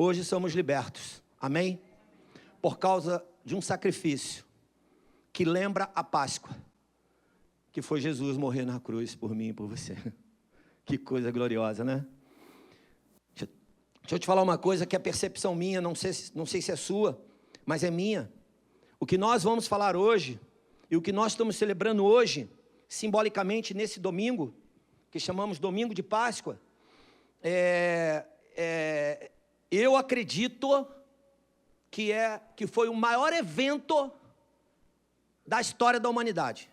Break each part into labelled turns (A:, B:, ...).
A: hoje somos libertos, amém? Por causa de um sacrifício que lembra a Páscoa, que foi Jesus morrer na cruz por mim e por você. Que coisa gloriosa, né? Deixa eu te falar uma coisa que é percepção minha, não sei se é sua, mas é minha. O que nós vamos falar hoje, e o que nós estamos celebrando hoje, simbolicamente nesse domingo, que chamamos Domingo de Páscoa, eu acredito que foi o maior evento da história da humanidade.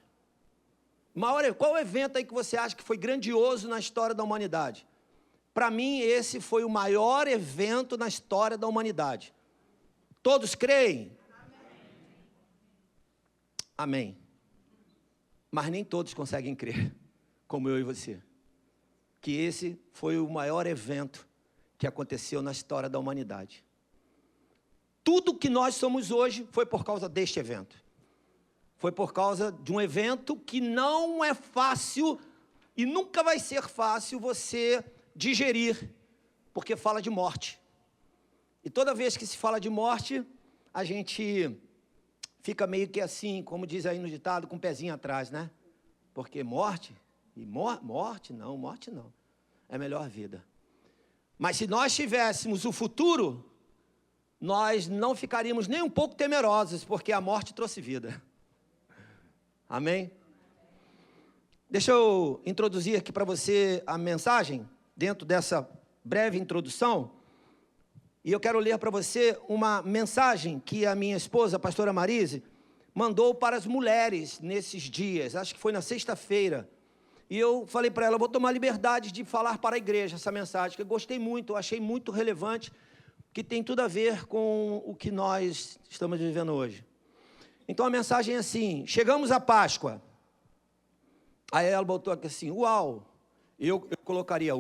A: Qual evento aí que você acha que foi grandioso na história da humanidade? Para mim, esse foi o maior evento na história da humanidade. Todos creem? Amém. Mas nem todos conseguem crer, como eu e você, que esse foi o maior evento que aconteceu na história da humanidade. Tudo que nós somos hoje foi por causa deste evento. Foi por causa de um evento que não é fácil e nunca vai ser fácil você digerir, porque fala de morte. E toda vez que se fala de morte, a gente fica meio que assim, como diz aí no ditado, com o pezinho atrás, né? Porque morte não. É melhor vida. Mas se nós tivéssemos o futuro, nós não ficaríamos nem um pouco temerosos, porque a morte trouxe vida. Amém? Deixa eu introduzir aqui para você a mensagem, dentro dessa breve introdução. E eu quero ler para você uma mensagem que a minha esposa, a pastora Marise, mandou para as mulheres nesses dias. Acho que foi na sexta-feira. E eu falei para ela, vou tomar liberdade de falar para a igreja essa mensagem, que eu gostei muito, eu achei muito relevante, que tem tudo a ver com o que nós estamos vivendo hoje. Então a mensagem é assim: chegamos à Páscoa. Aí ela botou aqui assim, uau. Eu colocaria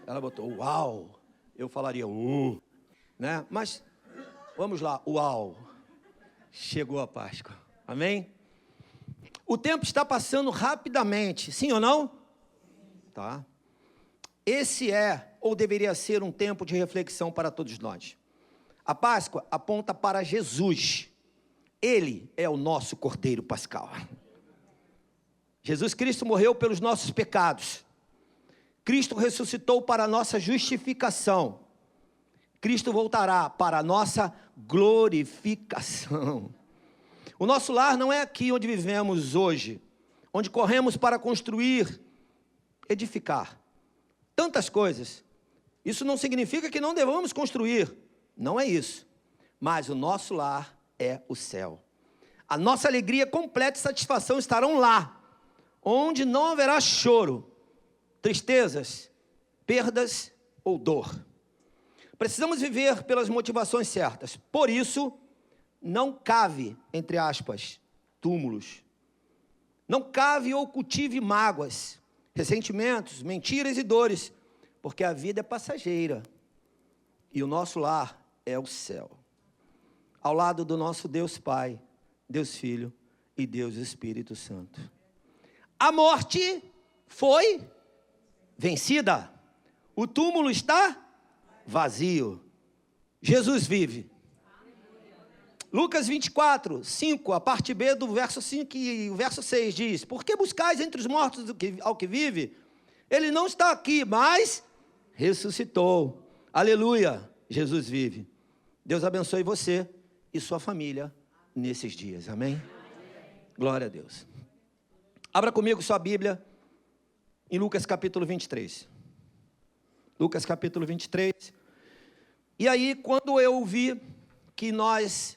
A: Ela botou uau. Eu falaria né? Mas vamos lá, uau. Chegou a Páscoa. Amém? O tempo está passando rapidamente, sim ou não? Tá. Esse ou deveria ser um tempo de reflexão para todos nós. A Páscoa aponta para Jesus. Ele é o nosso Cordeiro Pascal. Jesus Cristo morreu pelos nossos pecados. Cristo ressuscitou para a nossa justificação. Cristo voltará para a nossa glorificação. O nosso lar não é aqui onde vivemos hoje, onde corremos para construir, edificar tantas coisas. Isso não significa que não devamos construir, não é isso. Mas o nosso lar é o céu. A nossa alegria completa e satisfação estarão lá, onde não haverá choro, tristezas, perdas ou dor. Precisamos viver pelas motivações certas. Por isso, não cave, entre aspas, túmulos. Não cave ou cultive mágoas, ressentimentos, mentiras e dores, porque a vida é passageira e o nosso lar é o céu. Ao lado do nosso Deus Pai, Deus Filho e Deus Espírito Santo. A morte foi vencida. O túmulo está vazio. Jesus vive. Lucas 24, 5, a parte B do verso 5 e o verso 6 diz: por que buscais entre os mortos ao que vive? Ele não está aqui, mas ressuscitou. Aleluia, Jesus vive. Deus abençoe você e sua família nesses dias, amém? Glória a Deus. Abra comigo sua Bíblia em Lucas capítulo 23. Lucas capítulo 23. E aí, quando eu vi que nós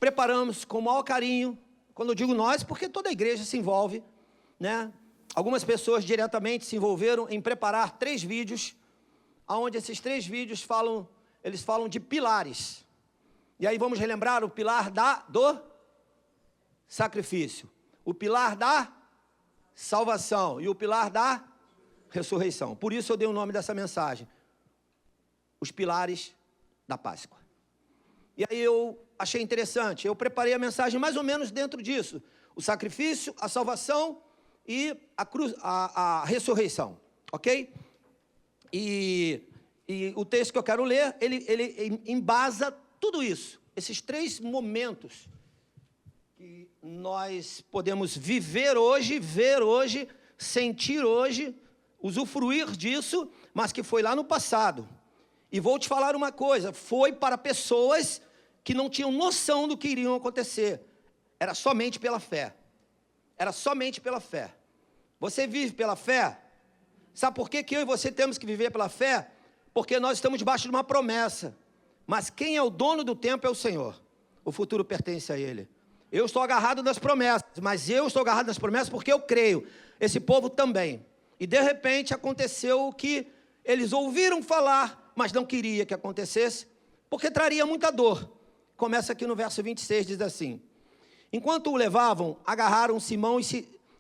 A: preparamos com o maior carinho, quando eu digo nós, porque toda a igreja se envolve, né? Algumas pessoas diretamente se envolveram em preparar 3 vídeos, onde esses 3 vídeos falam de pilares. E aí vamos relembrar o pilar do sacrifício, o pilar da salvação e o pilar da ressurreição. Por isso eu dei o nome dessa mensagem: os pilares da Páscoa. E aí eu achei interessante, eu preparei a mensagem mais ou menos dentro disso: o sacrifício, a salvação e a ressurreição, ok? E E o texto que eu quero ler, ele embasa tudo isso. Esses 3 momentos que nós podemos viver hoje, ver hoje, sentir hoje, usufruir disso, mas que foi lá no passado. E vou te falar uma coisa, foi para pessoas que não tinham noção do que iriam acontecer. Era somente pela fé. Era somente pela fé. Você vive pela fé? Sabe por que eu e você temos que viver pela fé? Porque nós estamos debaixo de uma promessa. Mas quem é o dono do tempo é o Senhor. O futuro pertence a Ele. Eu estou agarrado nas promessas, mas eu estou agarrado nas promessas porque eu creio. Esse povo também. E de repente aconteceu o que eles ouviram falar, mas não queria que acontecesse, porque traria muita dor. Começa aqui no verso 26, diz assim: enquanto o levavam, agarraram Simão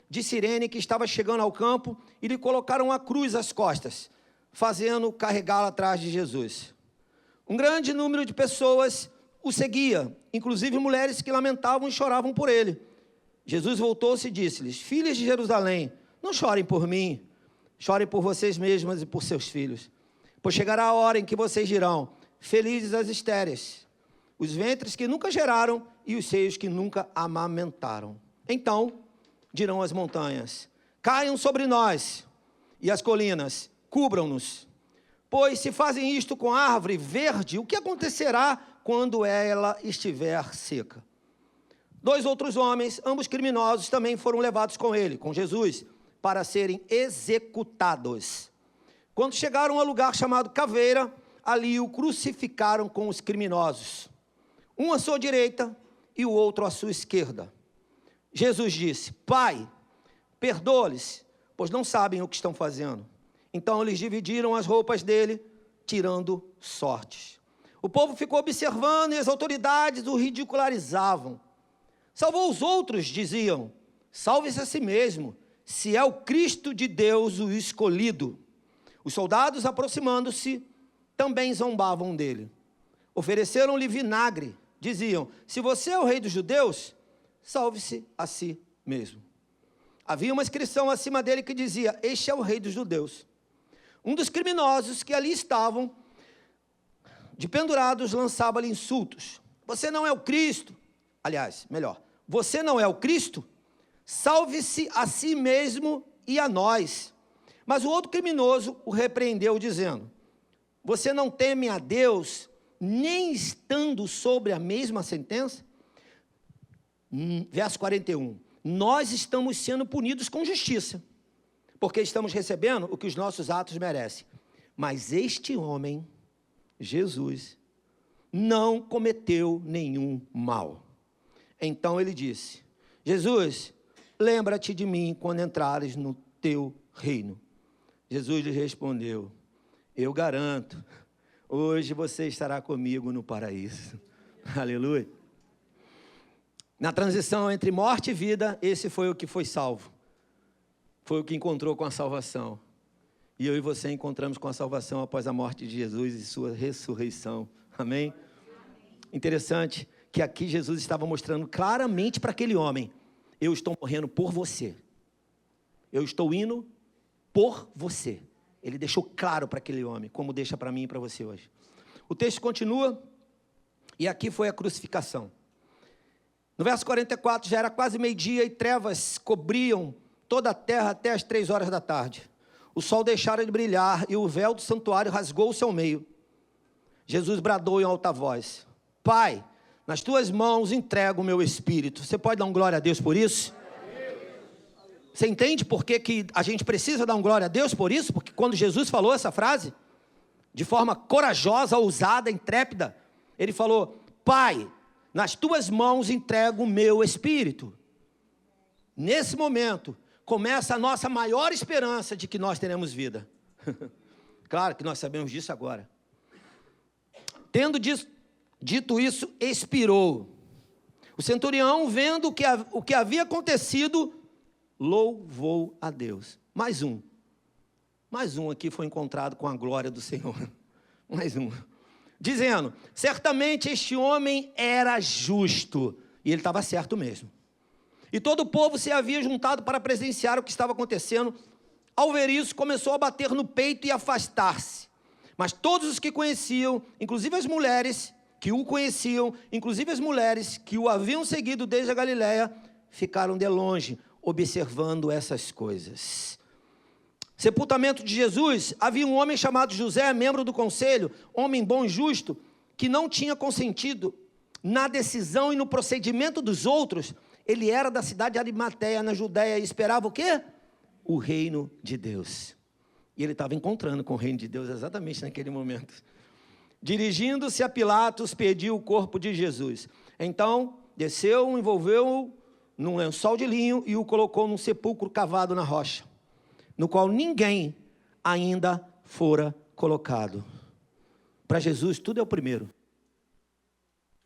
A: de Cirene, que estava chegando ao campo, e lhe colocaram a cruz às costas, fazendo carregá-la atrás de Jesus. Um grande número de pessoas o seguia, inclusive mulheres que lamentavam e choravam por ele. Jesus voltou-se e disse-lhes: filhas de Jerusalém, não chorem por mim, chorem por vocês mesmas e por seus filhos. Pois chegará a hora em que vocês dirão: felizes as estéreis, os ventres que nunca geraram e os seios que nunca amamentaram. Então dirão as montanhas: caiam sobre nós, e as colinas cubram-nos. Pois se fazem isto com a árvore verde, o que acontecerá quando ela estiver seca? 2 outros homens, ambos criminosos, também foram levados com ele, com Jesus, para serem executados. Quando chegaram a lugar chamado Caveira, ali o crucificaram com os criminosos, um à sua direita e o outro à sua esquerda. Jesus disse: Pai, perdoa-lhes, pois não sabem o que estão fazendo. Então eles dividiram as roupas dele, tirando sortes. O povo ficou observando e as autoridades o ridicularizavam. Salvou os outros, diziam: salve-se a si mesmo, se é o Cristo de Deus o escolhido. Os soldados, aproximando-se, também zombavam dele. Ofereceram-lhe vinagre, diziam: se você é o rei dos judeus, salve-se a si mesmo. Havia uma inscrição acima dele que dizia: este é o rei dos judeus. Um dos criminosos que ali estavam, de pendurados, lançava-lhe insultos: você não é o Cristo. Aliás, melhor, você não é o Cristo? Salve-se a si mesmo e a nós. Mas o outro criminoso o repreendeu, dizendo: você não teme a Deus, nem estando sobre a mesma sentença? Verso 41. Nós estamos sendo punidos com justiça, porque estamos recebendo o que os nossos atos merecem. Mas este homem, Jesus, não cometeu nenhum mal. Então ele disse: Jesus, lembra-te de mim quando entrares no teu reino. Jesus lhe respondeu: eu garanto, hoje você estará comigo no paraíso. Aleluia. Na transição entre morte e vida, esse foi o que foi salvo. Foi o que encontrou com a salvação. E eu e você encontramos com a salvação após a morte de Jesus e sua ressurreição. Amém? Interessante que aqui Jesus estava mostrando claramente para aquele homem: eu estou morrendo por você. Eu estou indo por você. Ele deixou claro para aquele homem, como deixa para mim e para você hoje. O texto continua, e aqui foi a crucificação. No verso 44, já era quase meio-dia e trevas cobriam toda a terra até as 3 horas da tarde. O sol deixara de brilhar e o véu do santuário rasgou-se ao meio. Jesus bradou em alta voz: Pai, nas tuas mãos entrego o meu espírito. Você pode dar um glória a Deus por isso? Você entende por que a gente precisa dar um glória a Deus por isso? Porque quando Jesus falou essa frase, de forma corajosa, ousada, intrépida, ele falou: Pai, nas tuas mãos entrego o meu espírito. Nesse momento, começa a nossa maior esperança de que nós teremos vida. Claro que nós sabemos disso agora. Tendo dito isso, expirou. O centurião, vendo o que havia acontecido, louvou a Deus. Mais um aqui foi encontrado com a glória do Senhor. Mais um. Dizendo: certamente este homem era justo. E ele estava certo mesmo. E todo o povo se havia juntado para presenciar o que estava acontecendo. Ao ver isso, começou a bater no peito e afastar-se. Mas todos os que conheciam, inclusive as mulheres que o conheciam, inclusive as mulheres que o haviam seguido desde a Galiléia, ficaram de longe, observando essas coisas. Sepultamento de Jesus, havia um homem chamado José, membro do conselho, homem bom e justo, que não tinha consentido na decisão e no procedimento dos outros. Ele era da cidade de Arimateia, na Judéia, e esperava o quê? O reino de Deus. E ele estava encontrando com o reino de Deus exatamente naquele momento. Dirigindo-se a Pilatos, pediu o corpo de Jesus. Então, desceu, envolveu-o num lençol de linho e o colocou num sepulcro cavado na rocha, no qual ninguém ainda fora colocado. Para Jesus, tudo é o primeiro.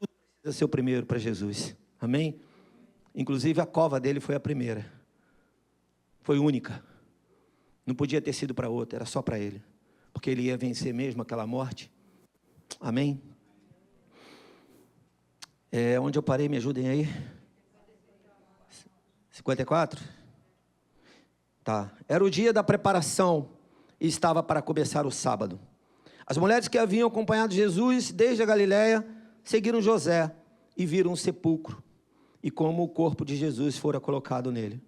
A: Tudo precisa ser o primeiro para Jesus. Amém? Inclusive a cova dele foi a primeira. Foi única. Não podia ter sido para outro, era só para ele. Porque ele ia vencer mesmo aquela morte. Amém? Onde eu parei, me ajudem aí. 54? Tá. Era o dia da preparação e estava para começar o sábado. As mulheres que haviam acompanhado Jesus desde a Galiléia seguiram José e viram um sepulcro e como o corpo de Jesus fora colocado nele.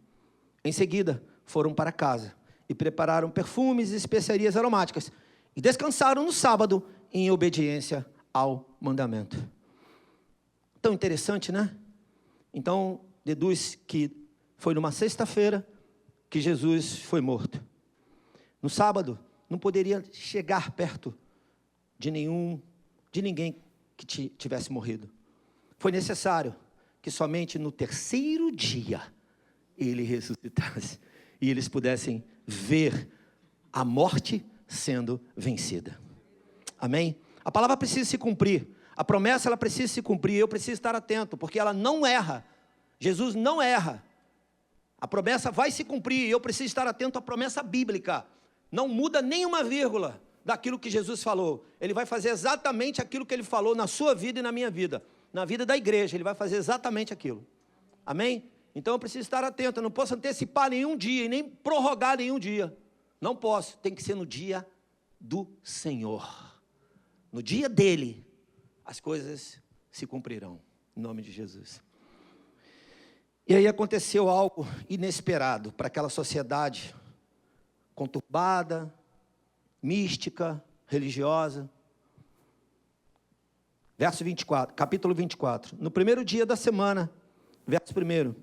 A: Em seguida, foram para casa e prepararam perfumes e especiarias aromáticas e descansaram no sábado em obediência ao mandamento. Tão interessante, né? Então, deduz que foi numa sexta-feira que Jesus foi morto. No sábado, não poderia chegar perto de ninguém que tivesse morrido. Foi necessário que somente no terceiro dia ele ressuscitasse e eles pudessem ver a morte sendo vencida. Amém? A palavra precisa se cumprir. A promessa ela precisa se cumprir. Eu preciso estar atento, porque ela não erra. Jesus não erra. A promessa vai se cumprir. Eu preciso estar atento à promessa bíblica. Não muda nenhuma vírgula daquilo que Jesus falou. Ele vai fazer exatamente aquilo que ele falou na sua vida e na minha vida. Na vida da igreja, ele vai fazer exatamente aquilo. Amém? Então eu preciso estar atento. Eu não posso antecipar nenhum dia e nem prorrogar nenhum dia. Não posso. Tem que ser no dia do Senhor. No dia dele, as coisas se cumprirão. Em nome de Jesus. E aí aconteceu algo inesperado para aquela sociedade conturbada, mística, religiosa. Verso 24, capítulo 24. No primeiro dia da semana, verso 1.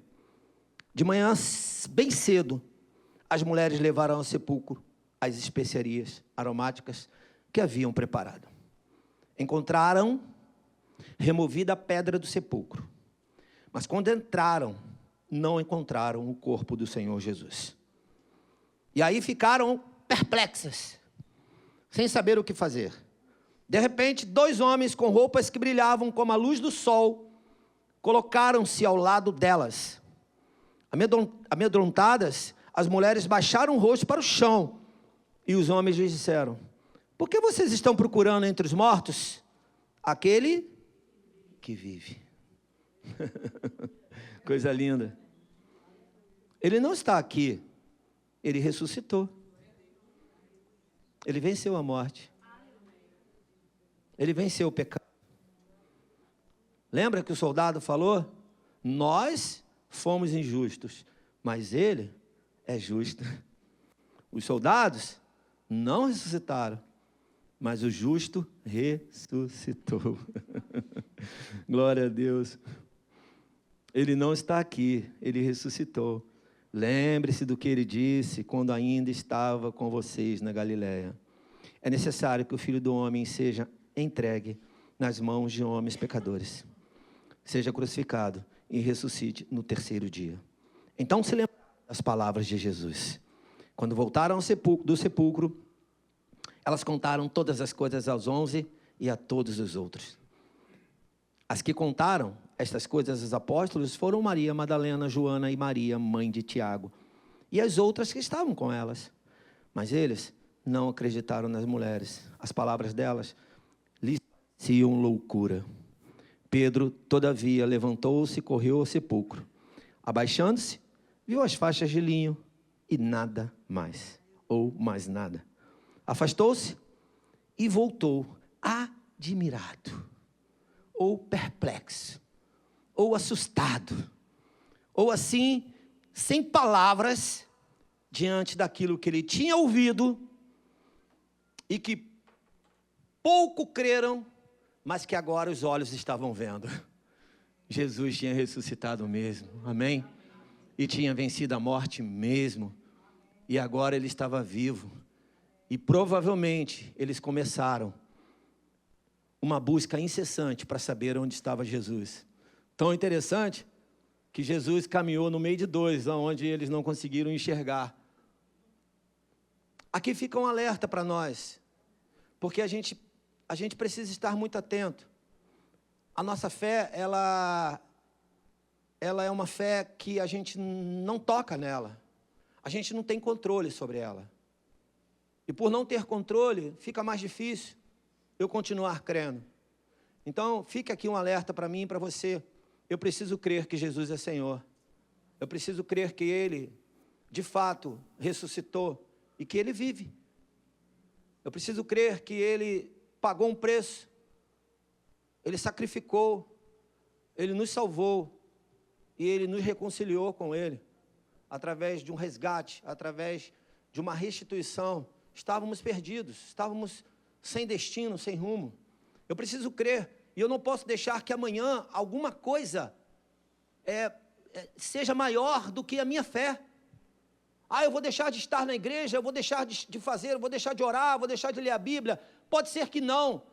A: De manhã, bem cedo, as mulheres levaram ao sepulcro as especiarias aromáticas que haviam preparado. Encontraram removida a pedra do sepulcro. Mas quando entraram, não encontraram o corpo do Senhor Jesus. E aí ficaram perplexas, sem saber o que fazer. De repente, 2 homens com roupas que brilhavam como a luz do sol, colocaram-se ao lado delas. Amedrontadas, as mulheres baixaram o rosto para o chão, e os homens lhes disseram: por que vocês estão procurando entre os mortos aquele que vive? Coisa linda. Ele não está aqui, ele ressuscitou. Ele venceu a morte. Ele venceu o pecado. Lembra que o soldado falou? Nós fomos injustos, mas ele é justo. Os soldados não ressuscitaram, mas o justo ressuscitou. Glória a Deus. Ele não está aqui, ele ressuscitou. Lembre-se do que ele disse quando ainda estava com vocês na Galiléia. É necessário que o Filho do Homem seja entregue nas mãos de homens pecadores, seja crucificado e ressuscite no terceiro dia. Então se lembraram das palavras de Jesus. Quando voltaram do sepulcro, elas contaram todas as coisas aos 11 e a todos os outros. As que contaram estas coisas aos apóstolos foram Maria Madalena, Joana e Maria, mãe de Tiago, e as outras que estavam com elas. Mas eles não acreditaram nas mulheres. As palavras delas lhes pareciam loucura. Pedro, todavia, levantou-se e correu ao sepulcro. Abaixando-se, viu as faixas de linho e nada mais, ou mais nada. Afastou-se e voltou admirado, ou perplexo, ou assustado, ou assim, sem palavras, diante daquilo que ele tinha ouvido, e que pouco creram, mas que agora os olhos estavam vendo. Jesus tinha ressuscitado mesmo, amém? E tinha vencido a morte mesmo, e agora ele estava vivo, e provavelmente eles começaram uma busca incessante para saber onde estava Jesus. Tão interessante que Jesus caminhou no meio de dois, onde eles não conseguiram enxergar. Aqui fica um alerta para nós, porque a gente precisa estar muito atento. A nossa fé, ela é uma fé que a gente não toca nela. A gente não tem controle sobre ela. E por não ter controle, fica mais difícil eu continuar crendo. Então, fica aqui um alerta para mim e para você. Eu preciso crer que Jesus é Senhor. Eu preciso crer que Ele, de fato, ressuscitou e que Ele vive. Eu preciso crer que Ele pagou um preço. Ele sacrificou. Ele nos salvou. E Ele nos reconciliou com Ele. Através de um resgate, através de uma restituição. Estávamos perdidos, estávamos sem destino, sem rumo. Eu preciso crer. E eu não posso deixar que amanhã alguma coisa seja maior do que a minha fé. Eu vou deixar de estar na igreja, eu vou deixar de fazer, eu vou deixar de orar, eu vou deixar de ler a Bíblia. Pode ser que não,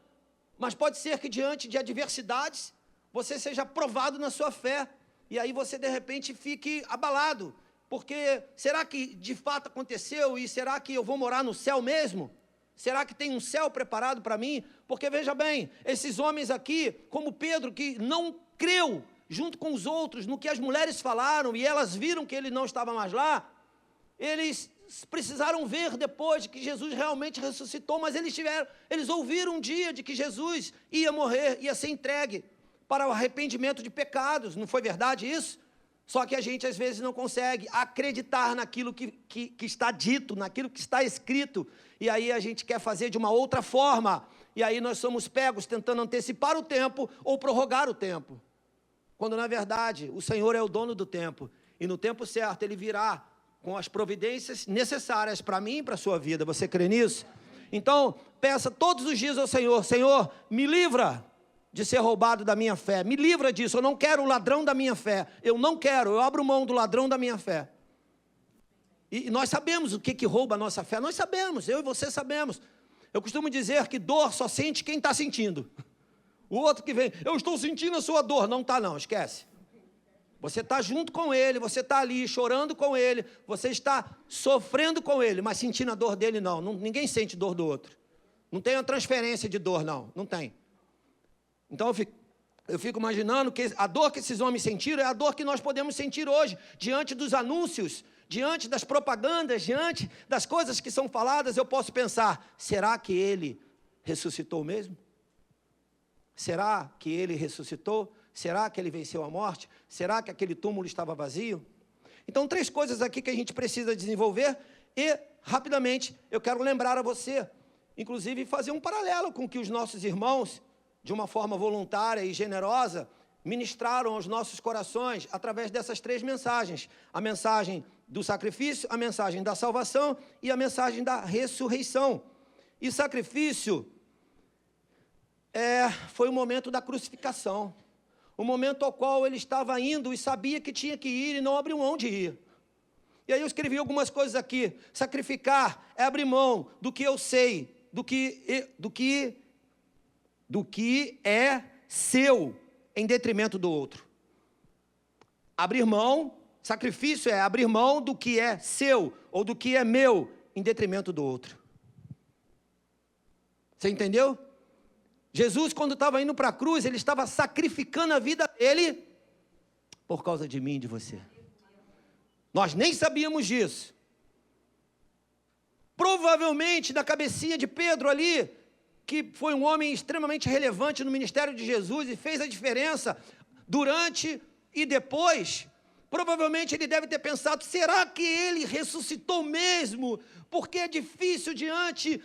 A: mas pode ser que diante de adversidades, você seja provado na sua fé. E aí você de repente fique abalado. Porque será que de fato aconteceu e será que eu vou morar no céu mesmo? Será que tem um céu preparado para mim? Porque veja bem, esses homens aqui, como Pedro, que não creu junto com os outros no que as mulheres falaram e elas viram que ele não estava mais lá, eles precisaram ver depois de que Jesus realmente ressuscitou, mas eles ouviram um dia de que Jesus ia morrer, ia ser entregue para o arrependimento de pecados. Não foi verdade isso? Só que a gente às vezes não consegue acreditar naquilo que está dito, naquilo que está escrito, e aí a gente quer fazer de uma outra forma, e aí nós somos pegos tentando antecipar o tempo ou prorrogar o tempo, quando na verdade o Senhor é o dono do tempo, e no tempo certo Ele virá com as providências necessárias para mim e para a sua vida. Você crê nisso? Então, peça todos os dias ao Senhor: Senhor, me livra de ser roubado da minha fé, me livra disso, eu não quero o ladrão da minha fé, eu não quero, eu abro mão do ladrão da minha fé. E nós sabemos o que rouba a nossa fé, nós sabemos, eu e você sabemos. Eu costumo dizer que dor só sente quem está sentindo. O outro que vem, eu estou sentindo a sua dor, não está não, esquece. Você está junto com ele, você está ali chorando com ele, você está sofrendo com ele, mas sentindo a dor dele não, ninguém sente dor do outro. Não tem uma transferência de dor não tem. Então eu fico imaginando que a dor que esses homens sentiram é a dor que nós podemos sentir hoje, diante dos anúncios, diante das propagandas, diante das coisas que são faladas. Eu posso pensar: será que ele ressuscitou mesmo? Será que ele ressuscitou? Será que ele venceu a morte? Será que aquele túmulo estava vazio? Então, 3 coisas aqui que a gente precisa desenvolver e, rapidamente, eu quero lembrar a você, inclusive fazer um paralelo com que os nossos irmãos, de uma forma voluntária e generosa, ministraram aos nossos corações através dessas 3 mensagens. A mensagem do sacrifício, a mensagem da salvação e a mensagem da ressurreição. E sacrifício foi o momento da crucificação, o momento ao qual ele estava indo e sabia que tinha que ir e não abriu mão de ir. E aí eu escrevi algumas coisas aqui. Sacrificar é abrir mão do que eu sei, do que é seu, em detrimento do outro. Abrir mão, sacrifício é abrir mão do que é seu, ou do que é meu, em detrimento do outro. Você entendeu? Jesus, quando estava indo para a cruz, ele estava sacrificando a vida dele, por causa de mim e de você. Nós nem sabíamos disso. Provavelmente, na cabecinha de Pedro ali, que foi um homem extremamente relevante no ministério de Jesus e fez a diferença durante e depois, provavelmente ele deve ter pensado: será que ele ressuscitou mesmo? Porque é difícil diante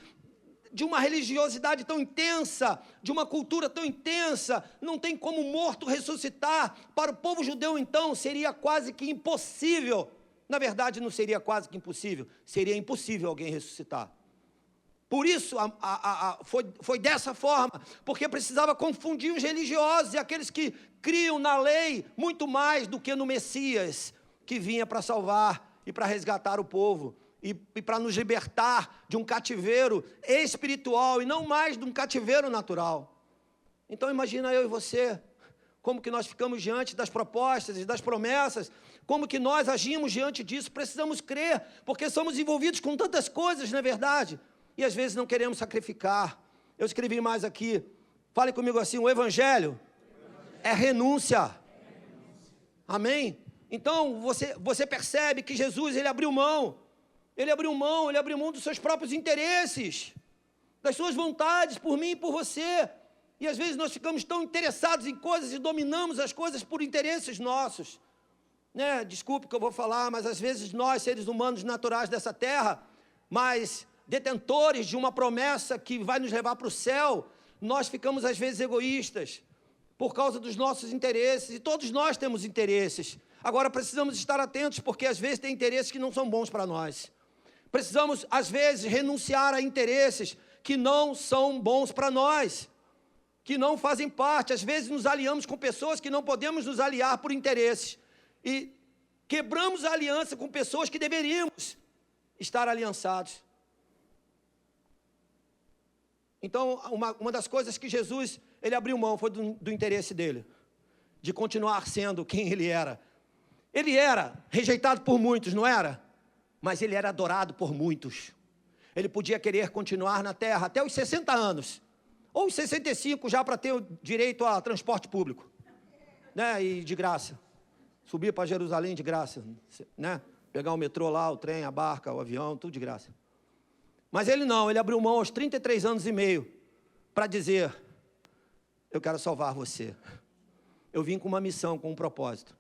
A: de uma religiosidade tão intensa, de uma cultura tão intensa, não tem como morto ressuscitar. Para o povo judeu, então, seria quase que impossível. Na verdade, não seria quase que impossível, seria impossível alguém ressuscitar. Por isso, foi dessa forma, porque precisava confundir os religiosos e aqueles que criam na lei muito mais do que no Messias, que vinha para salvar e para resgatar o povo, e para nos libertar de um cativeiro espiritual e não mais de um cativeiro natural. Então imagina eu e você, como que nós ficamos diante das propostas e das promessas, como que nós agimos diante disso. Precisamos crer, porque somos envolvidos com tantas coisas, não é verdade? E às vezes não queremos sacrificar. Eu escrevi mais aqui, fale comigo assim: o Evangelho é renúncia. Amém? Então você percebe que Jesus, ele abriu mão dos seus próprios interesses, das suas vontades por mim e por você. E às vezes nós ficamos tão interessados em coisas e dominamos as coisas por interesses nossos. Né? Desculpe o que eu vou falar, mas às vezes nós, seres humanos naturais dessa terra, mas detentores de uma promessa que vai nos levar para o céu, nós ficamos às vezes egoístas, por causa dos nossos interesses, e todos nós temos interesses. Agora precisamos estar atentos, porque às vezes tem interesses que não são bons para nós. Precisamos, às vezes, renunciar a interesses que não são bons para nós, que não fazem parte. Às vezes nos aliamos com pessoas que não podemos nos aliar por interesses, e quebramos a aliança com pessoas que deveríamos estar aliançados. Então, uma das coisas que Jesus, ele abriu mão, foi do interesse dele, de continuar sendo quem ele era. Ele era rejeitado por muitos, não era? Mas ele era adorado por muitos. Ele podia querer continuar na terra até os 60 anos, ou os 65 já, para ter o direito a transporte público, né? E de graça. Subir para Jerusalém de graça, né? Pegar o metrô lá, o trem, a barca, o avião, tudo de graça. Mas ele não, ele abriu mão aos 33 anos e meio para dizer: eu quero salvar você. Eu vim com uma missão, com um propósito.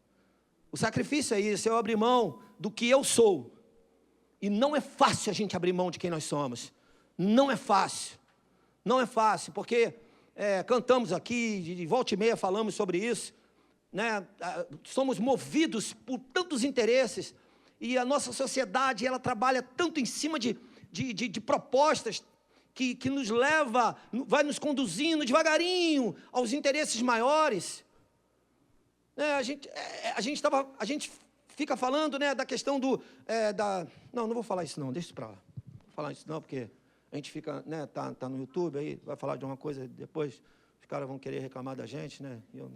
A: O sacrifício é isso, eu abrir mão do que eu sou. E não é fácil a gente abrir mão de quem nós somos. Não é fácil. Não é fácil, porque cantamos aqui, de volta e meia falamos sobre isso, né? Somos movidos por tantos interesses, e a nossa sociedade, ela trabalha tanto em cima de propostas que nos leva, vai nos conduzindo devagarinho aos interesses maiores. A gente fica falando, né, da questão não vou falar isso não, deixa isso para lá. Não vou falar isso não, porque a gente fica, né, tá no YouTube aí, vai falar de uma coisa, depois os caras vão querer reclamar da gente, né, e eu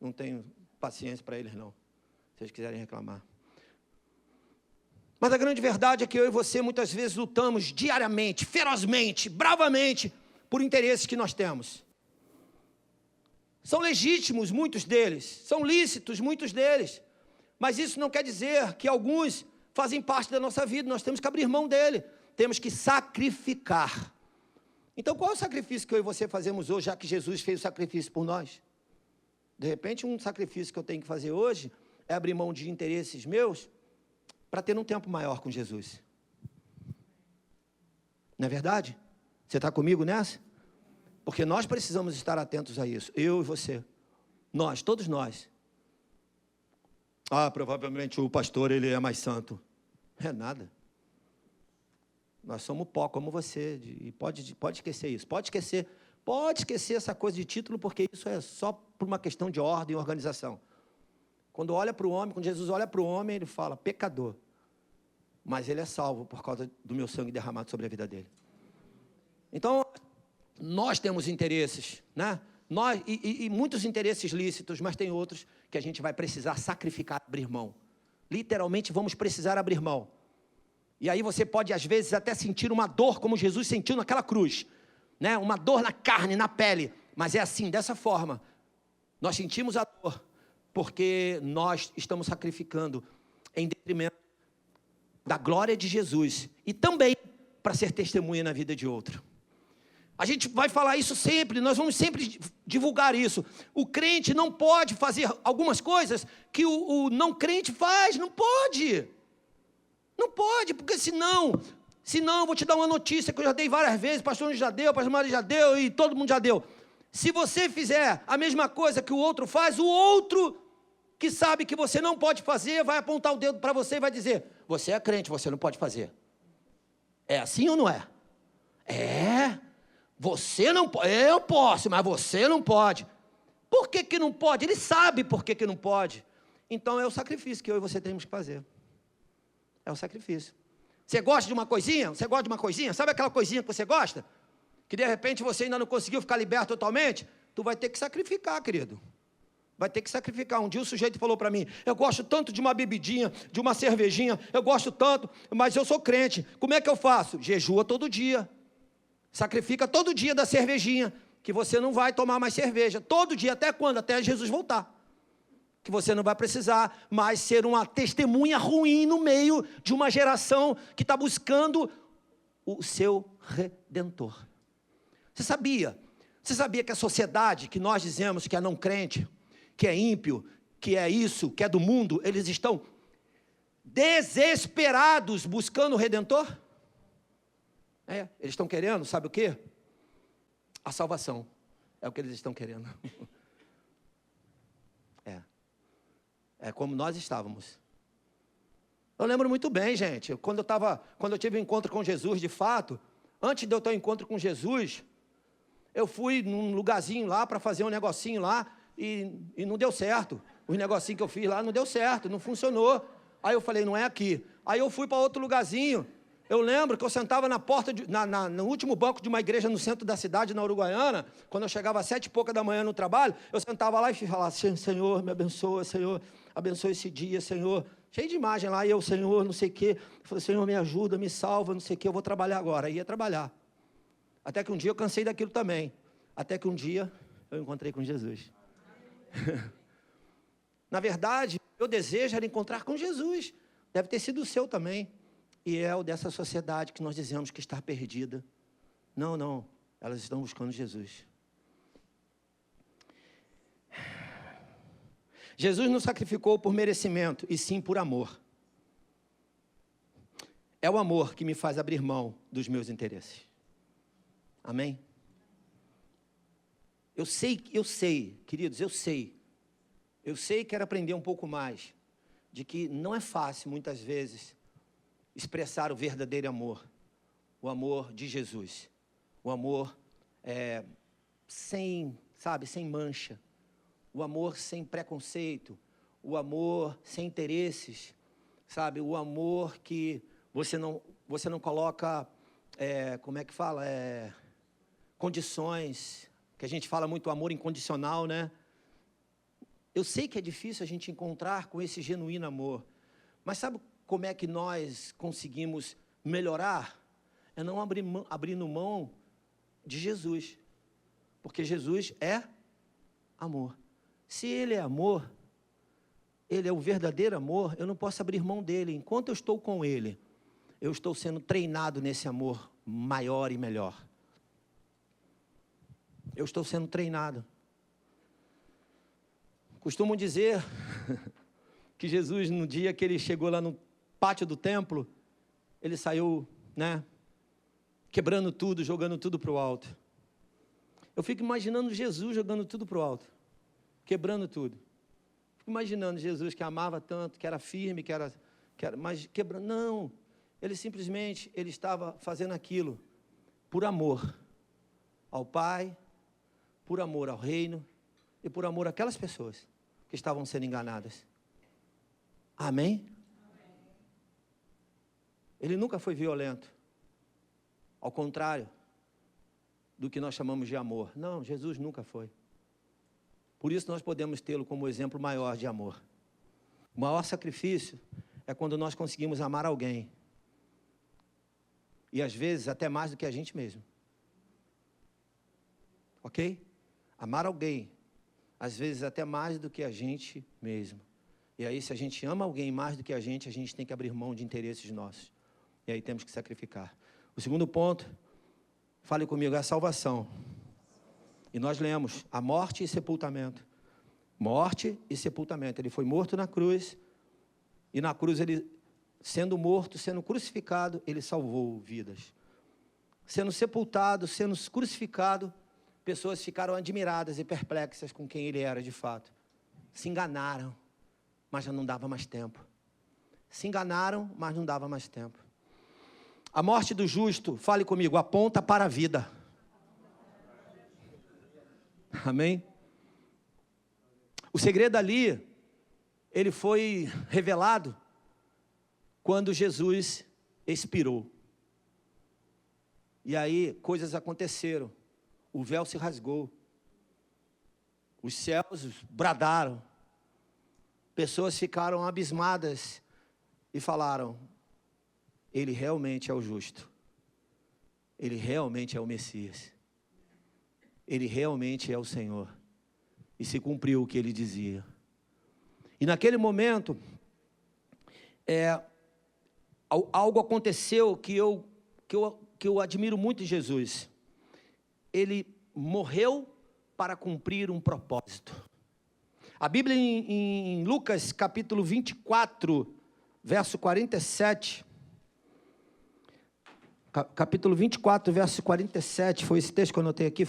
A: não tenho paciência para eles não, se eles quiserem reclamar. Mas a grande verdade é que eu e você muitas vezes lutamos diariamente, ferozmente, bravamente, por interesses que nós temos. São legítimos muitos deles, são lícitos muitos deles, mas isso não quer dizer que alguns fazem parte da nossa vida. Nós temos que abrir mão dele, temos que sacrificar. Então qual é o sacrifício que eu e você fazemos hoje, já que Jesus fez o sacrifício por nós? De repente um sacrifício que eu tenho que fazer hoje é abrir mão de interesses meus para ter um tempo maior com Jesus. Não é verdade? Você está comigo nessa? Porque nós precisamos estar atentos a isso, eu e você, nós, todos nós. Provavelmente o pastor, ele é mais santo. É nada. Nós somos pó, como você, e pode esquecer isso, pode esquecer essa coisa de título, porque isso é só por uma questão de ordem e organização. Quando olha para o homem, quando Jesus olha para o homem, ele fala: pecador, mas ele é salvo por causa do meu sangue derramado sobre a vida dele. Então, nós temos interesses, né? E muitos interesses lícitos, mas tem outros que a gente vai precisar sacrificar, abrir mão. Literalmente vamos precisar abrir mão. E aí você pode às vezes até sentir uma dor, como Jesus sentiu naquela cruz, né? Uma dor na carne, na pele, mas é assim, dessa forma. Nós sentimos a dor, porque nós estamos sacrificando em detrimento da glória de Jesus, e também para ser testemunha na vida de outro. A gente vai falar isso sempre, nós vamos sempre divulgar isso. O crente não pode fazer algumas coisas que o não crente faz, não pode. Não pode, porque senão Se não, eu vou te dar uma notícia que eu já dei várias vezes, pastor Nunes já deu, pastor Mário já deu e todo mundo já deu. Se você fizer a mesma coisa que o outro faz, o outro que sabe que você não pode fazer, vai apontar o dedo para você e vai dizer, você é crente, você não pode fazer. É assim ou não é? É, você não pode, eu posso, mas você não pode. Por que que não pode? Ele sabe por que que não pode. Então é o sacrifício que eu e você temos que fazer. É o sacrifício. Você gosta de uma coisinha? Você gosta de uma coisinha? Sabe aquela coisinha que você gosta? Que de repente você ainda não conseguiu ficar liberto totalmente? Tu vai ter que sacrificar, querido. Vai ter que sacrificar. Um dia o sujeito falou para mim, eu gosto tanto de uma bebidinha, de uma cervejinha, eu gosto tanto, mas eu sou crente. Como é que eu faço? Jejua todo dia. Sacrifica todo dia da cervejinha, que você não vai tomar mais cerveja. Todo dia, até quando? Até Jesus voltar. Que você não vai precisar mais ser uma testemunha ruim no meio de uma geração que está buscando o seu Redentor. Você sabia que a sociedade que nós dizemos que é não crente, que é ímpio, que é isso, que é do mundo, eles estão desesperados buscando o Redentor? Eles estão querendo, sabe o quê? A salvação. É o que eles estão querendo. É como nós estávamos. Eu lembro muito bem, gente, quando eu tive um encontro com Jesus, de fato, antes de eu ter um encontro com Jesus, eu fui num lugarzinho lá para fazer um negocinho lá e não deu certo. Os negocinhos que eu fiz lá não deu certo, não funcionou. Aí eu falei, não é aqui. Aí eu fui para outro lugarzinho. Eu lembro que eu sentava na porta, no último banco de uma igreja no centro da cidade, na Uruguaiana, quando eu chegava às 7h pouca da manhã no trabalho, eu sentava lá e falava, Senhor, me abençoa, Senhor, abençoa esse dia, Senhor. Cheio de imagem lá, e eu, Senhor, não sei o quê. Eu falei, Senhor, me ajuda, me salva, não sei o quê, eu vou trabalhar agora. Aí ia trabalhar. Até que um dia eu cansei daquilo também. Até que um dia eu encontrei com Jesus. Na verdade, meu desejo era encontrar com Jesus. Deve ter sido o seu também. E é o dessa sociedade que nós dizemos que está perdida. Não, elas estão buscando Jesus. Jesus não sacrificou por merecimento, e sim por amor. É o amor que me faz abrir mão dos meus interesses. Amém? Eu sei, queridos, eu sei. Eu sei que quero aprender um pouco mais de que não é fácil, muitas vezes, expressar o verdadeiro amor, o amor de Jesus, o amor sem mancha, o amor sem preconceito, o amor sem interesses, sabe, o amor que você não coloca, condições, que a gente fala muito amor incondicional, né? Eu sei que é difícil a gente encontrar com esse genuíno amor, mas sabe como é que nós conseguimos melhorar? É não abrindo mão de Jesus. Porque Jesus é amor. Se Ele é amor, Ele é o verdadeiro amor, eu não posso abrir mão dEle. Enquanto eu estou com Ele, eu estou sendo treinado nesse amor maior e melhor. Eu estou sendo treinado. Costumo dizer que Jesus, no dia que Ele chegou lá no pátio do templo, Ele saiu, quebrando tudo, jogando tudo para o alto. Eu fico imaginando Jesus jogando tudo para o alto, quebrando tudo. Fico imaginando Jesus que amava tanto, que era firme, que era mas quebrando. Não, Ele simplesmente, Ele estava fazendo aquilo por amor ao Pai, por amor ao reino e por amor àquelas pessoas que estavam sendo enganadas. Amém? Ele nunca foi violento. Ao contrário do que nós chamamos de amor. Não, Jesus nunca foi. Por isso nós podemos tê-lo como exemplo maior de amor. O maior sacrifício é quando nós conseguimos amar alguém. E às vezes até mais do que a gente mesmo. Ok? Amar alguém, às vezes até mais do que a gente mesmo. E aí, se a gente ama alguém mais do que a gente tem que abrir mão de interesses nossos. E aí temos que sacrificar. O segundo ponto, fale comigo, é a salvação. E nós lemos a morte e sepultamento. Morte e sepultamento. Ele foi morto na cruz. E na cruz ele Sendo morto, sendo crucificado, ele salvou vidas. Sendo sepultado, sendo crucificado, pessoas ficaram admiradas e perplexas com quem ele era de fato. Se enganaram, mas já não dava mais tempo. Se enganaram, mas não dava mais tempo. A morte do justo, fale comigo, aponta para a vida. Amém? O segredo ali, ele foi revelado quando Jesus expirou. E aí, coisas aconteceram. O véu se rasgou. Os céus bradaram. Pessoas ficaram abismadas e falaram: ele realmente é o justo. Ele realmente é o Messias. Ele realmente é o Senhor. E se cumpriu o que ele dizia. E naquele momento, algo aconteceu que eu admiro muito em Jesus. Ele morreu para cumprir um propósito. A Bíblia em Lucas capítulo 24, verso 47, capítulo 24, verso 47, foi esse texto que eu anotei aqui,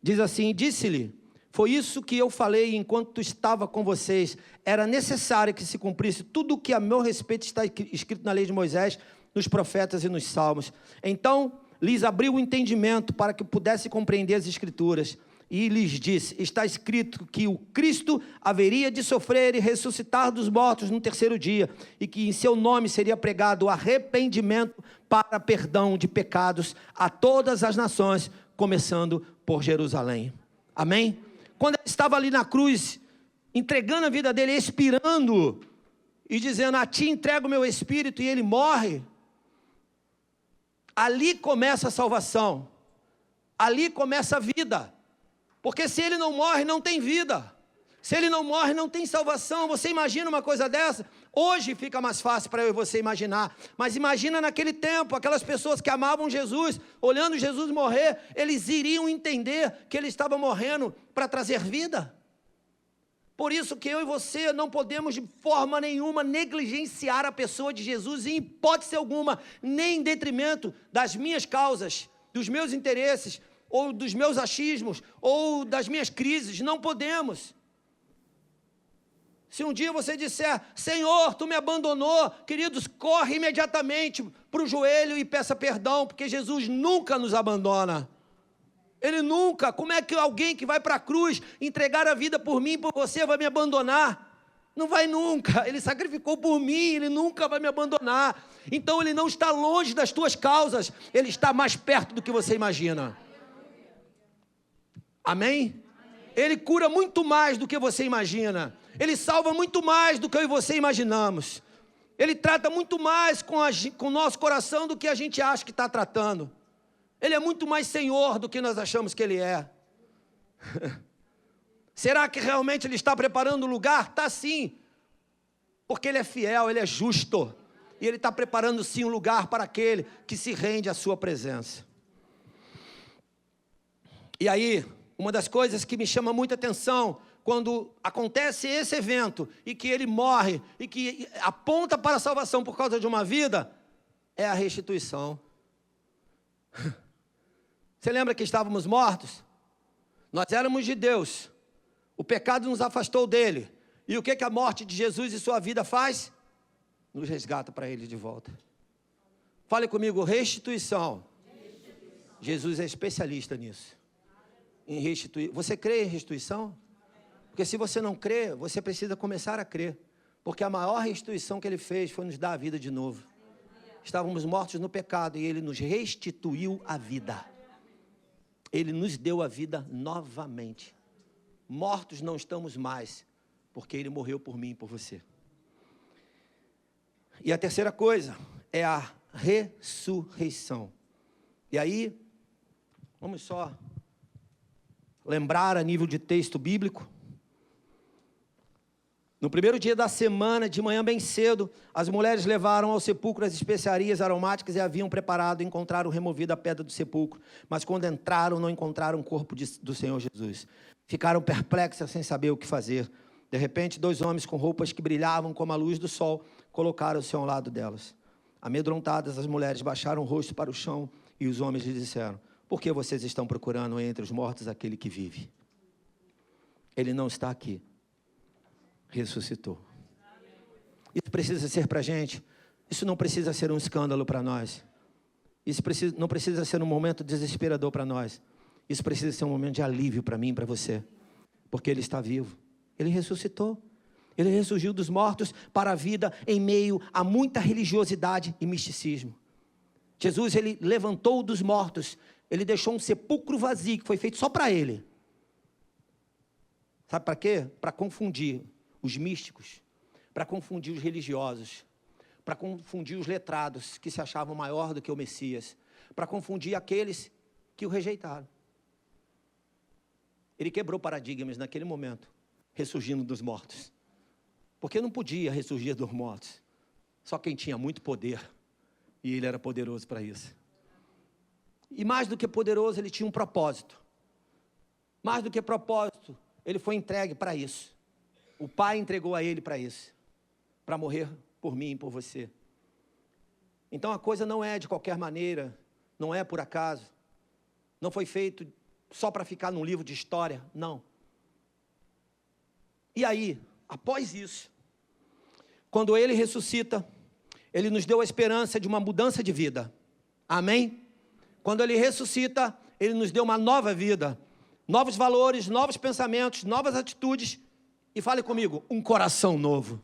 A: diz assim: disse-lhe, foi isso que eu falei enquanto estava com vocês, era necessário que se cumprisse tudo o que a meu respeito está escrito na lei de Moisés, nos profetas e nos salmos. Então lhes abriu o entendimento para que pudesse compreender as escrituras, e lhes disse: está escrito que o Cristo haveria de sofrer e ressuscitar dos mortos no terceiro dia, e que em seu nome seria pregado o arrependimento para perdão de pecados a todas as nações, começando por Jerusalém. Amém? Quando ele estava ali na cruz, entregando a vida dele, expirando, e dizendo: a ti entrego o meu espírito, e ele morre, ali começa a salvação, ali começa a vida, porque se ele não morre, não tem vida, se ele não morre, não tem salvação. Você imagina uma coisa dessa? Hoje fica mais fácil para eu e você imaginar, mas imagina naquele tempo, aquelas pessoas que amavam Jesus, olhando Jesus morrer, eles iriam entender que ele estava morrendo para trazer vida. Por isso que eu e você não podemos de forma nenhuma negligenciar a pessoa de Jesus, em hipótese alguma, nem em detrimento das minhas causas, dos meus interesses, ou dos meus achismos, ou das minhas crises. Não podemos. Se um dia você disser: Senhor, tu me abandonou, queridos, corre imediatamente para o joelho e peça perdão, porque Jesus nunca nos abandona. Ele nunca. Como é que alguém que vai para a cruz entregar a vida por mim e por você vai me abandonar? Não vai nunca. Ele sacrificou por mim, ele nunca vai me abandonar. Então ele não está longe das tuas causas, ele está mais perto do que você imagina. Amém? Ele cura muito mais do que você imagina. Ele salva muito mais do que eu e você imaginamos. Ele trata muito mais com o nosso coração do que a gente acha que está tratando. Ele é muito mais Senhor do que nós achamos que Ele é. Será que realmente Ele está preparando o lugar? Está sim. Porque Ele é fiel, Ele é justo. E Ele está preparando sim um lugar para aquele que se rende à sua presença. E aí, uma das coisas que me chama muita atenção, quando acontece esse evento, e que ele morre, e que aponta para a salvação por causa de uma vida, é a restituição. Você lembra que estávamos mortos? Nós éramos de Deus, o pecado nos afastou dele, e o que a morte de Jesus e sua vida faz? Nos resgata para ele de volta. Fale comigo, restituição. Jesus é especialista nisso, em restituir. Você crê em restituição? Porque se você não crê, você precisa começar a crer, porque a maior restituição que ele fez foi nos dar a vida de novo. Estávamos mortos no pecado e ele nos restituiu a vida. Ele nos deu a vida novamente. Mortos não estamos mais, porque Ele morreu por mim e por você. E a terceira coisa é a ressurreição. E aí, vamos só lembrar a nível de texto bíblico. No primeiro dia da semana, de manhã bem cedo, as mulheres levaram ao sepulcro as especiarias aromáticas e haviam preparado e encontraram removida a pedra do sepulcro. Mas quando entraram, não encontraram o corpo do Senhor Jesus. Ficaram perplexas sem saber o que fazer. De repente, 2 homens com roupas que brilhavam como a luz do sol colocaram-se ao lado delas. Amedrontadas, as mulheres baixaram o rosto para o chão e os homens lhes disseram: por que vocês estão procurando entre os mortos aquele que vive? Ele não está aqui. Ressuscitou. Isso precisa ser para a gente. Isso não precisa ser um escândalo para nós. Isso não precisa ser um momento desesperador para nós. Isso precisa ser um momento de alívio para mim e para você. Porque Ele está vivo. Ele ressuscitou. Ele ressurgiu dos mortos para a vida em meio a muita religiosidade e misticismo. Jesus, Ele levantou dos mortos. Ele deixou um sepulcro vazio que foi feito só para Ele. Sabe para quê? Para confundir os místicos, para confundir os religiosos, para confundir os letrados que se achavam maior do que o Messias, para confundir aqueles que o rejeitaram. Ele quebrou paradigmas naquele momento, ressurgindo dos mortos. Porque não podia ressurgir dos mortos. Só quem tinha muito poder, e Ele era poderoso para isso. E mais do que poderoso, Ele tinha um propósito. Mais do que propósito, Ele foi entregue para isso. O Pai entregou a Ele para isso. Para morrer por mim e por você. Então a coisa não é de qualquer maneira, não é por acaso. Não foi feito só para ficar num livro de história, não. E aí, após isso, quando Ele ressuscita, Ele nos deu a esperança de uma mudança de vida. Amém? Quando Ele ressuscita, Ele nos deu uma nova vida. Novos valores, novos pensamentos, novas atitudes. E fale comigo, um coração novo.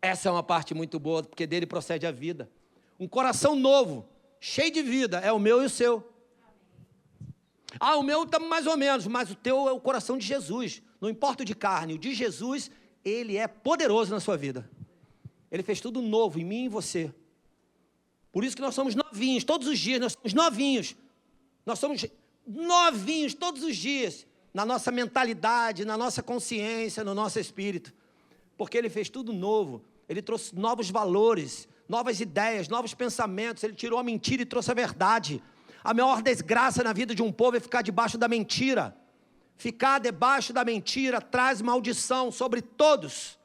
A: Essa é uma parte muito boa, porque dele procede a vida. Um coração novo, cheio de vida, é o meu e o seu. Ah, o meu está mais ou menos, mas o teu é o coração de Jesus. Não importa o de carne, o de Jesus, Ele é poderoso na sua vida. Ele fez tudo novo em mim e em você. Por isso que nós somos novinhos, todos os dias nós somos novinhos. Nós somos novinhos todos os dias, na nossa mentalidade, na nossa consciência, no nosso espírito. Porque Ele fez tudo novo. Ele trouxe novos valores, novas ideias, novos pensamentos. Ele tirou a mentira e trouxe a verdade. A maior desgraça na vida de um povo é ficar debaixo da mentira. Ficar debaixo da mentira traz maldição sobre todos.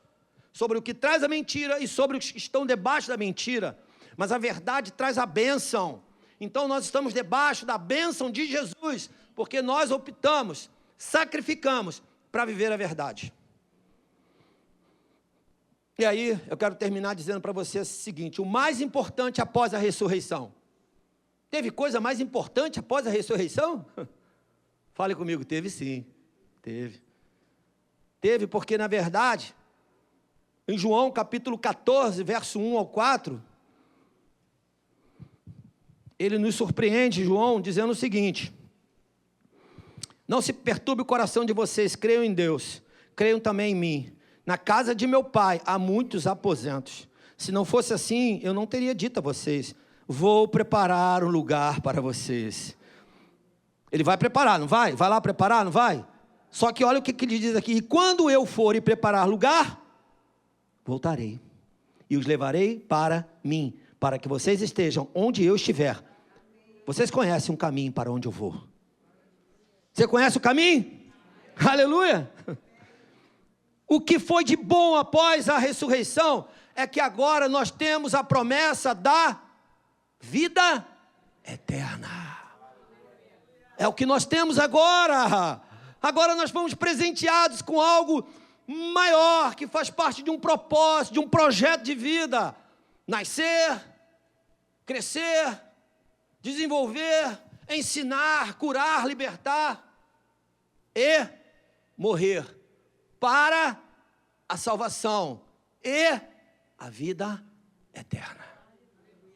A: Sobre o que traz a mentira e sobre os que estão debaixo da mentira. Mas a verdade traz a bênção. Então nós estamos debaixo da bênção de Jesus, porque nós optamos, sacrificamos para viver a verdade. E aí, eu quero terminar dizendo para você o seguinte: o mais importante após a ressurreição. Teve coisa mais importante após a ressurreição? Fale comigo, teve sim. Teve. Teve porque, na verdade, em João capítulo 14, verso 1 ao 4, ele nos surpreende, João, dizendo o seguinte: não se perturbe o coração de vocês, creiam em Deus, creiam também em mim. Na casa de meu pai há muitos aposentos. Se não fosse assim, eu não teria dito a vocês: vou preparar um lugar para vocês. Ele vai preparar, não vai? Vai lá preparar, não vai? Só que olha o que ele diz aqui: e quando eu for e preparar lugar, voltarei e os levarei para mim, para que vocês estejam onde eu estiver. Vocês conhecem um caminho para onde eu vou? Você conhece o caminho? Aleluia! O que foi de bom após a ressurreição é que agora nós temos a promessa da vida eterna. É o que nós temos agora. Agora nós fomos presenteados com algo maior, que faz parte de um propósito, de um projeto de vida. Nascer, crescer, desenvolver, ensinar, curar, libertar e morrer para a salvação e a vida eterna.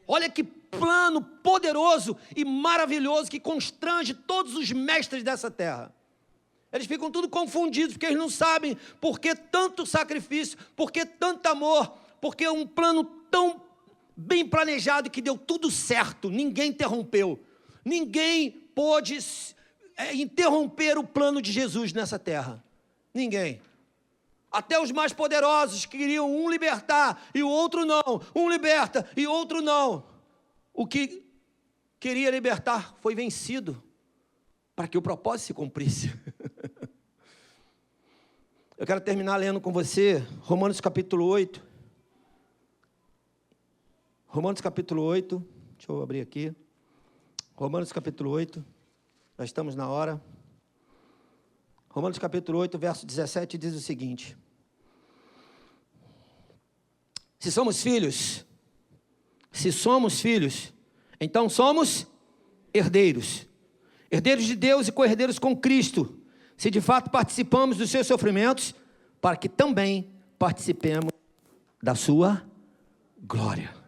A: Olha que plano poderoso e maravilhoso que constrange todos os mestres dessa terra. Eles ficam tudo confundidos, porque eles não sabem por que tanto sacrifício, por que tanto amor, porque um plano tão bem planejado que deu tudo certo, ninguém interrompeu. Ninguém pôde interromper o plano de Jesus nessa terra. Ninguém. Até os mais poderosos queriam um libertar e o outro não. Um liberta e outro não. O que queria libertar foi vencido para que o propósito se cumprisse. Eu quero terminar lendo com você Romanos capítulo 8. Romanos capítulo 8, deixa eu abrir aqui. Romanos capítulo 8, já estamos na hora. Romanos capítulo 8, verso 17, diz o seguinte: se somos filhos, então somos herdeiros, herdeiros de Deus e co-herdeiros com Cristo, se de fato participamos dos seus sofrimentos, para que também participemos da sua glória.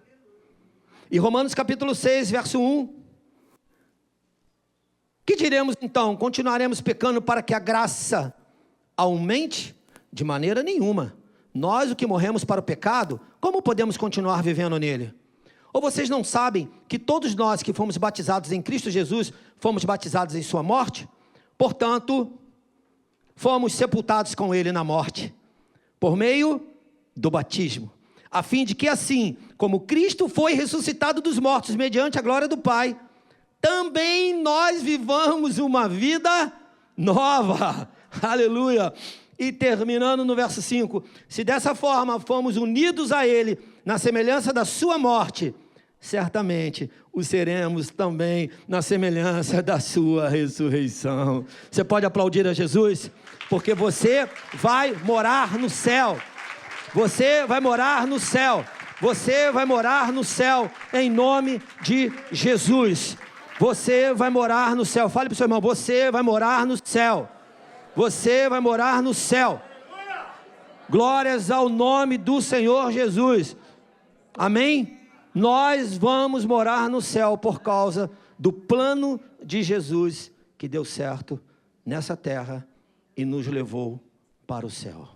A: E Romanos capítulo 6, verso 1, que diremos então? Continuaremos pecando para que a graça aumente? De maneira nenhuma. Nós, o que morremos para o pecado, como podemos continuar vivendo nele? Ou vocês não sabem que todos nós que fomos batizados em Cristo Jesus, fomos batizados em sua morte? Portanto, fomos sepultados com ele na morte, por meio do batismo, a fim de que assim, como Cristo foi ressuscitado dos mortos mediante a glória do Pai, também nós vivamos uma vida nova. Aleluia. E terminando no verso 5, se dessa forma fomos unidos a ele, na semelhança da sua morte, certamente o seremos também na semelhança da sua ressurreição. Você pode aplaudir a Jesus? Porque você vai morar no céu. Você vai morar no céu. Você vai morar no céu em nome de Jesus. Você vai morar no céu. Fale para o seu irmão, você vai morar no céu. Você vai morar no céu. Glórias ao nome do Senhor Jesus. Amém? Nós vamos morar no céu por causa do plano de Jesus que deu certo nessa terra e nos levou para o céu.